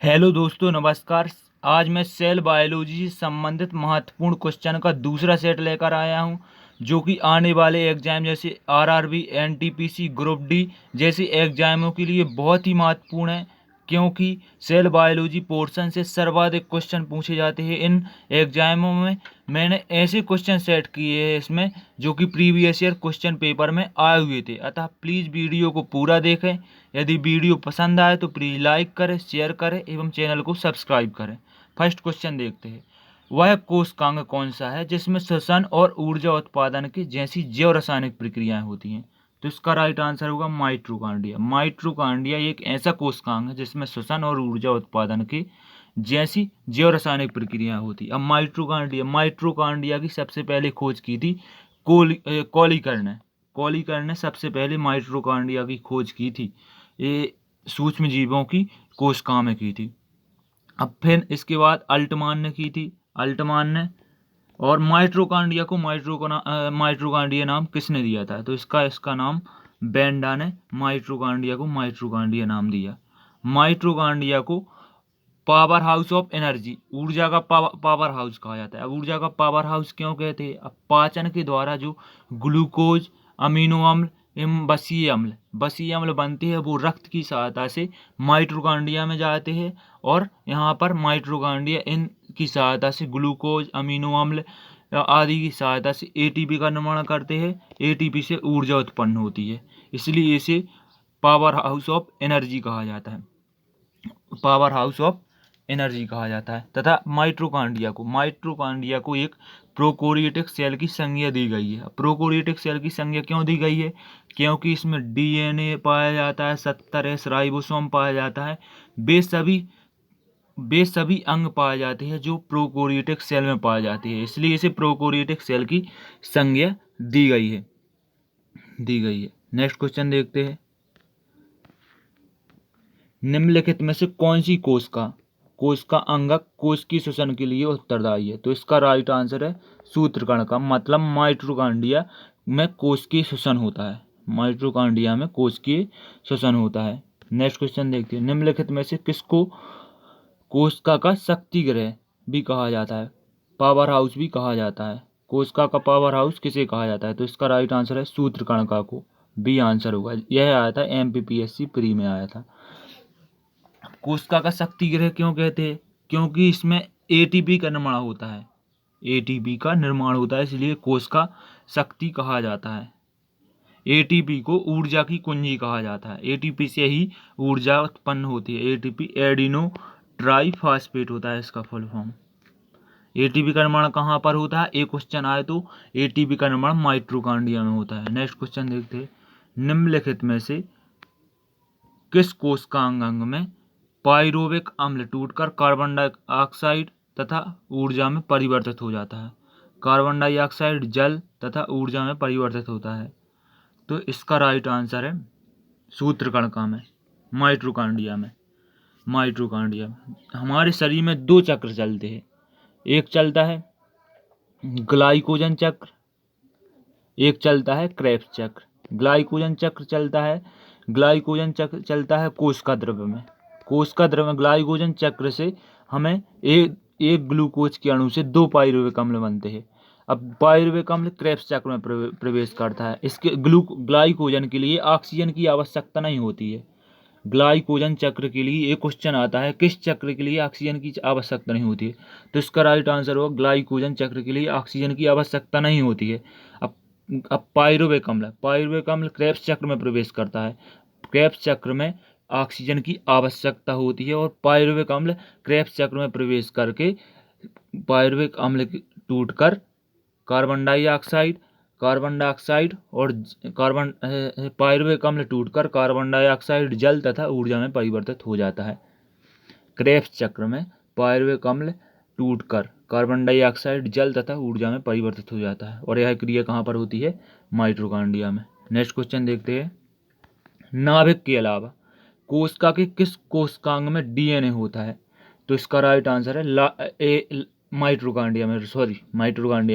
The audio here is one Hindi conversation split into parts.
हेलो दोस्तों, नमस्कार। आज मैं सेल बायोलॉजी से संबंधित महत्वपूर्ण क्वेश्चन का दूसरा सेट लेकर आया हूं, जो कि आने वाले एग्जाम जैसे आरआरबी, एनटीपीसी, ग्रुप डी जैसे एग्जामों के लिए बहुत ही महत्वपूर्ण है, क्योंकि सेल बायोलॉजी पोर्शन से सर्वाधिक क्वेश्चन पूछे जाते हैं इन एग्जामों में। मैंने ऐसे क्वेश्चन सेट किए हैं इसमें जो कि प्रीवियस ईयर क्वेश्चन पेपर में आए हुए थे। अतः प्लीज़ वीडियो को पूरा देखें। यदि वीडियो पसंद आए तो प्लीज़ लाइक करें, शेयर करें एवं चैनल को सब्सक्राइब करें। फर्स्ट क्वेश्चन देखते हैं। वह कोशिकांग कौन सा है जिसमें श्वसन और ऊर्जा उत्पादन के जैसी जैव रासायनिक प्रक्रियाएं होती हैं? तो इसका राइट आंसर होगा माइटोकॉन्ड्रिया। माइटोकॉन्ड्रिया एक ऐसा कोशिकांग है जिसमें श्वसन और ऊर्जा उत्पादन के जैसी जैव रासायनिक प्रक्रियाएं होती। अब माइटोकॉन्ड्रिया की सबसे पहले खोज की थी कॉलीकर्ण ने। कॉलीकर्ण ने सबसे पहले माइटोकॉन्ड्रिया की खोज की थी। ये सूक्ष्म जीवों की कोशिका में की थी। अब फिर इसके बाद अल्टमान ने की थी। अल्टमान ने और माइटोकॉन्ड्रिया नाम किसने दिया था? तो इसका नाम बेंडा ने माइटोकॉन्ड्रिया को माइटोकॉन्ड्रिया नाम दिया। माइटोकॉन्ड्रिया को पावर हाउस ऑफ एनर्जी, ऊर्जा का पावर हाउस कहा जाता है। अब ऊर्जा का पावर हाउस क्यों कहते हैं? अब पाचन के द्वारा जो ग्लूकोज, अमीनो अम्ल एवं बसीय अम्ल बनते हैं, वो रक्त की सहायता से माइटोकॉन्ड्रिया में जाते हैं और यहाँ पर माइटोकॉन्ड्रिया इन की सहायता से ग्लूकोज, अमीनो अम्ल आदि की सहायता से एटीपी का निर्माण करते हैं। एटीपी से ऊर्जा उत्पन्न होती है, इसलिए इसे पावर हाउस ऑफ एनर्जी कहा जाता है। पावर हाउस ऑफ एनर्जी कहा जाता है। तथा माइटोकॉन्ड्रिया को एक प्रोकैरियोटिक सेल की संज्ञा दी गई है। प्रोकैरियोटिक सेल की संज्ञा क्यों दी गई है? क्योंकि इसमें डीएनए पाया जाता है, 70s राइबोसोम पाया जाता है। वे सभी अंग पाए जाते हैं जो प्रोकैरियोटिक सेल में पाए जाते हैं, इसलिए इसे प्रोकैरियोटिक सेल की संज्ञा दी गई है। नेक्स्ट क्वेश्चन देखते हैं। निम्नलिखित में से कौन सी कोशिका अंगक कोश की श्वसन के लिए उत्तरदायी है? तो इसका राइट आंसर है सूत्रकण का, मतलब माइटोकॉन्ड्रिया में कोश की श्वसन होता है। माइटोकॉन्ड्रिया में कोश की श्वसन होता है। नेक्स्ट क्वेश्चन देखते हैं। निम्नलिखित में से किसको कोशिका का शक्ति गृह भी कहा जाता है, पावर हाउस भी कहा जाता है? कोशिका का पावर हाउस किसे कहा जाता है? तो इसका राइट आंसर है सूत्रकणिका को। बी आंसर होगा। यह आया था एमपीपीएससी प्री में आया था। कोशिका का शक्ति गृह क्यों कहते हैं? क्योंकि इसमें एटीपी का निर्माण होता है। एटीपी का निर्माण होता है, इसलिए कोशिका शक्ति कहा जाता है। एटीपी को ऊर्जा की कुंजी कहा जाता है। एटीपी से ही ऊर्जा उत्पन्न होती है। एटीपी एडिनो ट्राईफॉस्फेट होता है इसका फुल फॉर्म। एटीपी का निर्माण कहाँ पर होता है? एक क्वेश्चन आए तो एटीपी का निर्माण माइटोकॉन्ड्रिया में होता है। नेक्स्ट क्वेश्चन देखते हैं। निम्नलिखित में से किस कोशिकांग में पाइरुविक अम्ल टूटकर कार्बन डाइऑक्साइड तथा ऊर्जा में परिवर्तित हो जाता है? कार्बन डाइऑक्साइड जल तथा ऊर्जा में परिवर्तित होता है। तो इसका राइट आंसर है सूत्रकणिका में, माइटोकॉन्ड्रिया में। हमारे शरीर में दो चक्र चलते हैं। एक चलता है ग्लाइकोजन चक्र, एक चलता है क्रेब्स चक्र। ग्लाइकोजन चक्र चलता है कोशिका द्रव्य में। ग्लाइकोजन चक्र से हमें एक ग्लूकोज के अणु से दो पाइरुविक अम्ल बनते हैं। अब पाइरुविक अम्ल क्रेब्स चक्र में प्रवेश करता है। इसके ग्लाइकोजन के लिए ऑक्सीजन की आवश्यकता नहीं होती है। ग्लाइकोजन चक्र के लिए एक क्वेश्चन आता है, किस चक्र के लिए ऑक्सीजन की आवश्यकता नहीं होती है? तो इसका राइट आंसर होगा ग्लाइकोजन चक्र के लिए ऑक्सीजन की आवश्यकता नहीं होती है। अब पाइरुविक अम्ल क्रेब्स चक्र में प्रवेश करता है। क्रेब्स चक्र में ऑक्सीजन की आवश्यकता होती है और पाइरुविक अम्ल क्रेब्स चक्र में प्रवेश करके पाइरुविक अम्ल टूटकर कार्बन डाइऑक्साइड और पाइरुविक अम्ल टूटकर कार्बन डाइऑक्साइड जल तथा ऊर्जा में परिवर्तित हो जाता है। क्रेब्स चक्र में पाइरुविक अम्ल टूटकर कार्बन डाइऑक्साइड जल तथा ऊर्जा में परिवर्तित हो जाता है और यह क्रिया कहाँ पर होती है? माइटोकॉन्ड्रिया में। नेक्स्ट क्वेश्चन देखते हैं। नाभिक के अलावा कोशिका के किस कोशिकांग में डीएनए होता है? तो इसका राइट आंसर है माइटोकॉन्ड्रिया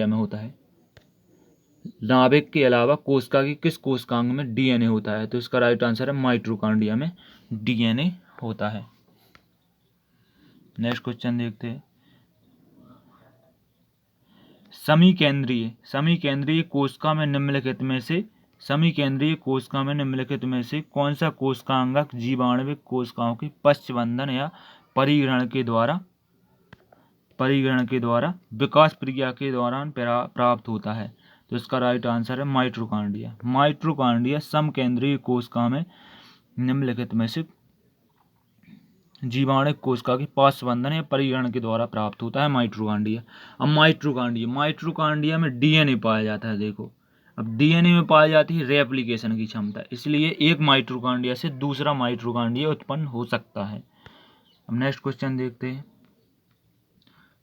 में होता है। नाभिक के अलावा कोशिका की किस कोशिकांग में डीएनए होता है? तो इसका राइट आंसर है माइटोकॉन्ड्रिया में डीएनए होता है। नेक्स्ट क्वेश्चन देखते हैं। समी केंद्रीय कोशिका में निम्नलिखित में से कौन सा कोशिकांगक जीवाणुविक कोशिकाओं के पश्चबंधन या परिग्रहण के द्वारा विकास प्रक्रिया के दौरान प्राप्त होता है? तो इसका राइट आंसर है माइटोकॉन्ड्रिया। माइटोकॉन्ड्रिया समकेंद्रीय कोशिका में निम्नलिखित में से जीवाणुविक कोशिका के पश्चबंधन या परिग्रहण के द्वारा प्राप्त होता है माइटोकॉन्ड्रिया। अब माइटोकॉन्ड्रिया में डीएनए पाया जाता है। देखो, अब डीएनए में पाई जाती है रेप्लिकेशन की क्षमता, इसलिए एक माइटोकॉन्ड्रिया से दूसरा माइटोकॉन्ड्रिया उत्पन्न हो सकता है। अब नेक्स्ट क्वेश्चन देखते हैं।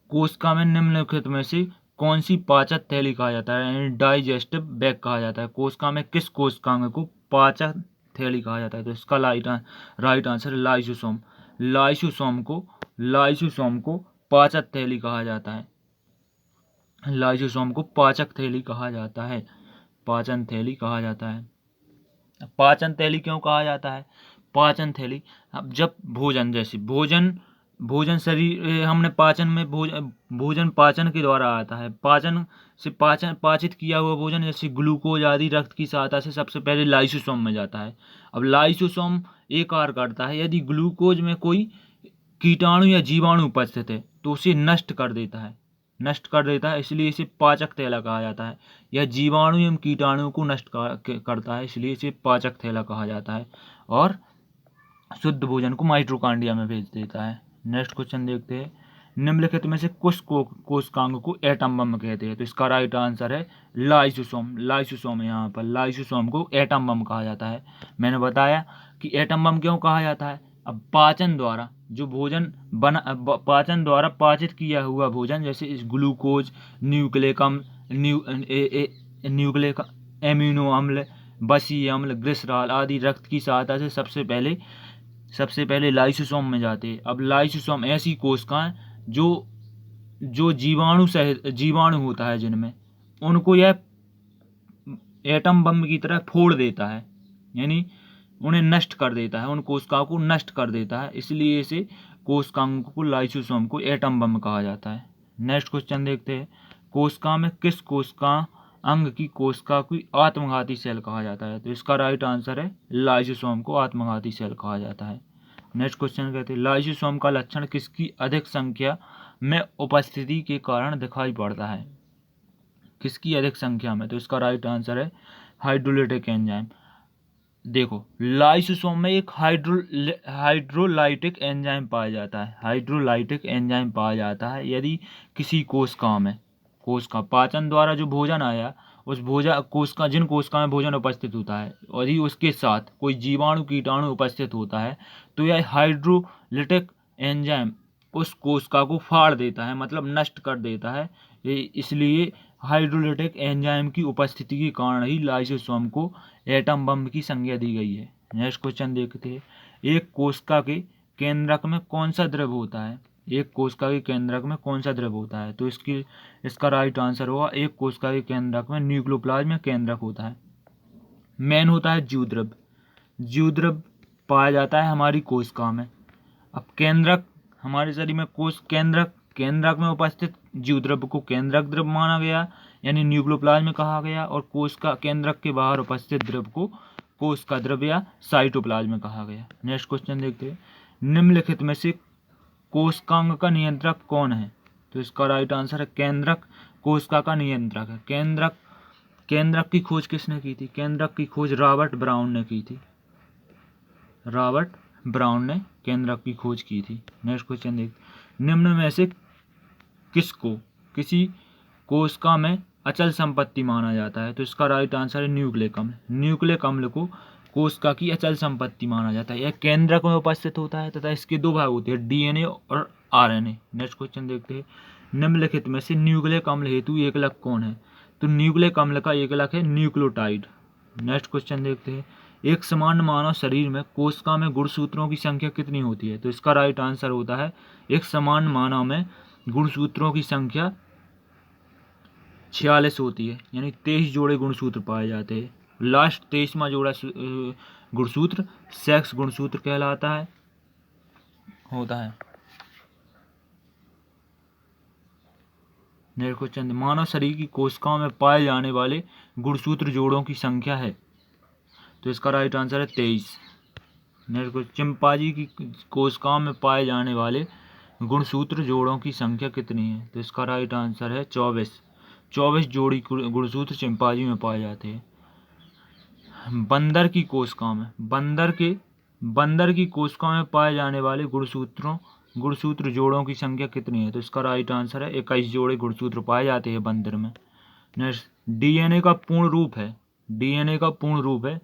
कोशिका में निम्नलिखित में से कौन सी पाचक थैली कहा जाता है, यानी डाइजेस्टिव बैग कहा जाता है? कोशिका में किस कोशिकांग को पाचक थैली कहा जाता है? तो इसका राइट आंसर है लाइसोसोम। लाइसोसोम को पाचक थैली कहा जाता है। लाइसोसोम को पाचक थैली कहा जाता है, पाचन थैली कहा जाता है। पाचन थैली क्यों कहा जाता है? पाचन थैली, अब जब भोजन शरीर हमने पाचन में भोजन पाचन के द्वारा आता है। पाचित किया हुआ भोजन जैसे ग्लूकोज आदि रक्त की सहायता से सबसे पहले लाइसोसोम में जाता है। अब लाइसोसोम एक कार्य करता है, यदि ग्लूकोज में कोई कीटाणु या जीवाणु उपस्थित है तो उसे नष्ट कर देता है, इसलिए इसे पाचक थैला कहा जाता है। यह जीवाणु एवं कीटाणु को नष्ट करता है, इसलिए इसे पाचक थैला कहा जाता है और शुद्ध भोजन को माइटोकॉन्ड्रिया में भेज देता है। नेक्स्ट क्वेश्चन देखते हैं। निम्नलिखित में से कुछ कोशिकांग को एटम बम कहते हैं? तो इसका राइट आंसर है लाइसोसोम है। यहाँ पर लाइसोसोम को एटम बम कहा जाता है। मैंने बताया कि एटम बम क्यों कहा जाता है। अब पाचन द्वारा जो भोजन पाचन द्वारा पाचित किया हुआ भोजन जैसे ग्लूकोज, न्यूक्लिक एमिनो अम्ल, बसी अम्ल, ग्लिसरॉल आदि रक्त की सहायता से सबसे पहले लाइसोसोम में जाते हैं। अब लाइसोसोम ऐसी कोशिकाएं जो जीवाणु होता है जिनमें, उनको यह एटम बम की तरह फोड़ देता है, यानी उन्हें नष्ट कर देता है, उन कोशिकाओं को नष्ट कर देता है, इसलिए इसे कोशिकांग को लाइसोसोम को एटम बम कहा जाता है। नेक्स्ट क्वेश्चन देखते हैं। कोशिका में किस कोशिका अंग की कोशिका को आत्मघाती सेल कहा जाता है? तो इसका राइट आंसर है लाइसोसोम को आत्मघाती सेल कहा जाता है। नेक्स्ट क्वेश्चन कहते हैं लाइसोसोम का लक्षण किसकी अधिक संख्या में उपस्थिति के कारण दिखाई पड़ता है? किसकी अधिक संख्या में? तो इसका राइट आंसर है हाइड्रोलिटिक एंजाइम। देखो, लाइसोसोम में एक हाइड्रोलाइटिक एंजाइम पाया जाता है। यदि किसी कोशिका पाचन द्वारा जो भोजन आया, उस जिन कोशिका में भोजन उपस्थित होता है, यदि उसके साथ कोई जीवाणु कीटाणु उपस्थित होता है तो यह हाइड्रोलिटिक एंजाइम उस कोशिका को फाड़ देता है, मतलब नष्ट कर देता है। इसलिए हाइड्रोलिटिक एंजाइम की उपस्थिति के कारण ही लाइसोसोम को एटम बम की संज्ञा दी गई है। नेक्स्ट क्वेश्चन देखते हैं। एक कोशिका के केंद्रक में कौन सा द्रव होता है? तो इसका राइट आंसर होगा एक कोशिका के केंद्रक में न्यूक्लियोप्लाज्म में केंद्रक होता है। मेन होता है जीवद्रव पाया जाता है हमारी कोशिका में। अब केंद्रक हमारे शरीर में केंद्रक में उपस्थित जीवद्रव को केंद्रक द्रव माना गया, यानी न्यूक्लियोप्लाज्म कहा गया, और कोशिका केंद्रक के बाहर उपस्थित द्रव को कोशिका द्रव या साइटोप्लाज्म कहा गया। नेक्स्ट क्वेश्चन देखते हैं। निम्नलिखित में से कोशिकांग का नियंत्रक कौन है? तो इसका राइट आंसर है केंद्रक कोशिका का नियंत्रक है। केंद्रक की खोज किसने की थी? केंद्रक की खोज रॉबर्ट ब्राउन ने की थी। केंद्रक की खोज की थी। नेक्स्ट क्वेश्चन देख। निम्न में से किसी कोशिका में अचल संपत्ति माना जाता है? तो इसका राइट आंसर है न्यूक्लिक अम्ल को कोशिका की अचल संपत्ति माना जाता है। यह केंद्रक में उपस्थित होता है तथा इसके दो भाग होते हैं, डीएनए और आरएनए। नेक्स्ट क्वेश्चन देखते हैं। निम्नलिखित में से न्यूक्लिक अम्ल हेतु एकलक कौन है? तो न्यूक्लिक अम्ल का एकलक है न्यूक्लियोटाइड। नेक्स्ट क्वेश्चन देखते हैं। एक सामान्य मानव शरीर में कोशिका में गुणसूत्रों की संख्या कितनी होती है? तो इसका राइट आंसर होता है एक सामान्य मानव में गुणसूत्रों की संख्या 46 होती है, यानी 23 जोड़े गुणसूत्र पाए जाते हैं। लास्ट 23वां जोड़ा गुणसूत्र सेक्स गुणसूत्र कहलाता है होता है। नेक्स्ट क्वेश्चन, मानव शरीर की कोशिकाओं में पाए जाने वाले गुणसूत्र जोड़ों की संख्या है, तो इसका राइट आंसर है 23। नेक्स्ट क्वेश्चन, चिंपांजी की कोशिकाओं में पाए जाने वाले गुणसूत्र जोड़ों की संख्या कितनी है, तो इसका राइट आंसर है 24। 24 जोड़ी गुणसूत्र चिंपांजी में पाए जाते हैं। बंदर की कोशिकाओं में बंदर की कोशिकाओं में पाए जाने वाले गुणसूत्र जोड़ों की संख्या कितनी है, तो इसका राइट आंसर है 21 जोड़े गुणसूत्र पाए जाते हैं बंदर में। नेक्स्ट, डीएनए का पूर्ण रूप है,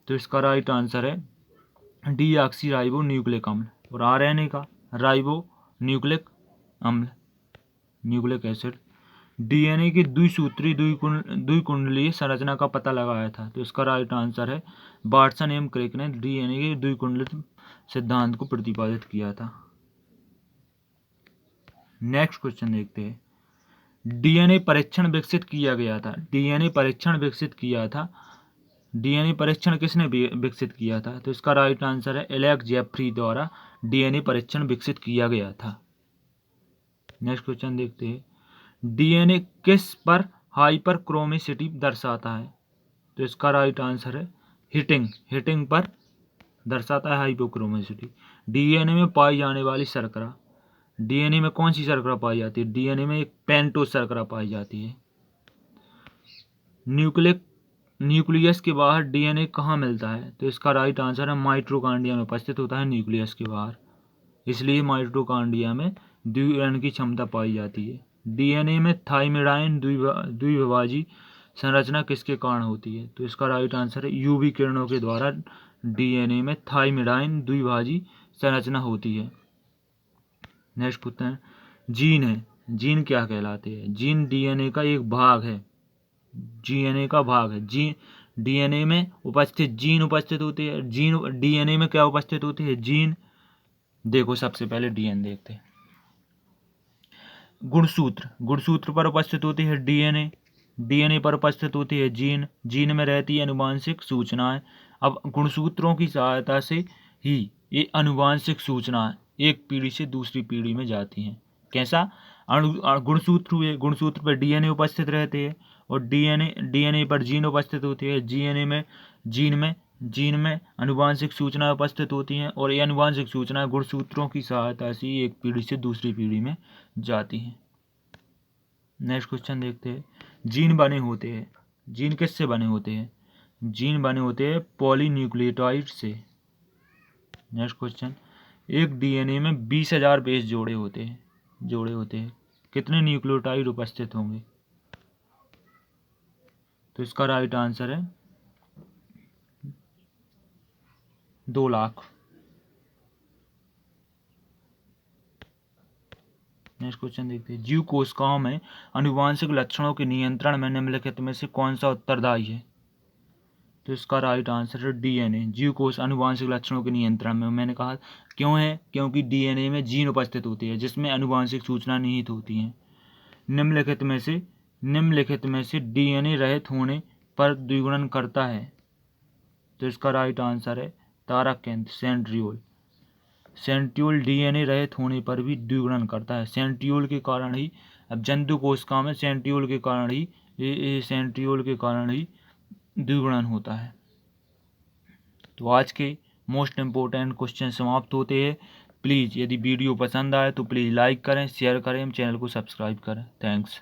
तो इसका राइट आंसर है डीऑक्सी न्यूक्लिक अम्ल। और आरएनए का राइबो न्यूक्लिक अम्ल, न्यूक्लिक एसिड। डीएनए की द्विसूत्री द्विकुंडलीय संरचना का पता लगाया था, तो इसका राइट आंसर है वाटसन एम क्रिक ने डीएनए के द्विकुंडलित सिद्धांत को प्रतिपादित किया था। नेक्स्ट क्वेश्चन देखते हैं, डीएनए परीक्षण विकसित किया था। डीएनए परीक्षण किसने विकसित किया था, तो इसका राइट आंसर है एलेक्स जेफरी द्वारा डीएनए परीक्षण विकसित किया गया था। नेक्स्ट क्वेश्चन देखते हैं, डीएनए किस पर हाइपरक्रोमेसिटी दर्शाता है, तो इसका राइट आंसर है हिटिंग पर दर्शाता है हाइपोक्रोमेसिटी। डीएनए में पाई जाने वाली शर्करा, डीएनए में कौन सी शर्करा पाई जाती है, डीएनए में एक पेंटोस शर्करा पाई जाती है। न्यूक्लियस के बाहर डीएनए कहाँ मिलता है, तो इसका राइट आंसर है माइटोकॉन्ड्रिया में उपस्थित होता है न्यूक्लियस के बाहर, इसलिए माइटोकॉन्ड्रिया में द्विगुणन की क्षमता पाई जाती है। डीएनए में थाइमिडाइन द्विभाजी संरचना किसके कारण होती है, तो इसका राइट आंसर है यूवी किरणों के द्वारा डीएनए में थाइमिडाइन द्विभाजी संरचना होती है। नेक्स्ट क्वेश्चन, जीन क्या कहलाते हैं, जीन डीएनए का एक भाग है, डीएनए में उपस्थित जीन उपस्थित होते हैं। डीएनए में क्या उपस्थित होते हैं, जीन। देखो सबसे पहले डीएनए देखते हैं। गुणसूत्र पर उपस्थित होती है डीएनए पर उपस्थित होती है जीन में रहती है आनुवांशिक सूचनाएं। अब गुणसूत्रों की सहायता से ही ये आनुवांशिक सूचनाएं एक पीढ़ी से दूसरी पीढ़ी में जाती हैं। कैसा, गुणसूत्र पर डीएनए उपस्थित रहते हैं और डीएनए पर जीन उपस्थित होती है। जीन में आनुवांशिक सूचनाएं उपस्थित होती हैं और ये आनुवांशिक सूचनाएं गुणसूत्रों की सहायता से एक पीढ़ी से दूसरी पीढ़ी में जाती हैं। नेक्स्ट क्वेश्चन देखते हैं, जीन किससे बने होते हैं, जीन बने होते हैं पॉलीन्यूक्लियोटाइड से। नेक्स्ट क्वेश्चन, एक डीएनए में 20,000 बेस जोड़े होते हैं, कितने न्यूक्लियोटाइड उपस्थित होंगे, तो इसका राइट आंसर है 2 लाख। नेक्स्ट क्वेश्चन देखते हैं, जीव कोशिकाओं में आनुवांशिक लक्षणों के नियंत्रण में निम्नलिखित में से कौन सा उत्तरदायी है, तो इसका राइट आंसर है डीएनए। जीव कोश आनुवांशिक लक्षणों के नियंत्रण में, मैंने कहा क्यों है, क्योंकि डीएनए में जीन उपस्थित होती है जिसमें आनुवांशिक सूचना निहित होती हैं। निम्नलिखित में से डीएनए रहित होने पर द्विगुणन करता है, तो इसका राइट आंसर है तारक केंद्र सेंट्रियोल डीएनए रहित होने पर भी द्विगुणन करता है। सेंट्रियोल के कारण ही, अब जंतु कोशिका में सेंट्रियोल के कारण ही द्विगुणन होता है। तो आज के मोस्ट इम्पोर्टेंट क्वेश्चन समाप्त होते हैं। प्लीज़ यदि वीडियो पसंद आए तो प्लीज़ लाइक करें, शेयर करें, चैनल को सब्सक्राइब करें। थैंक्स।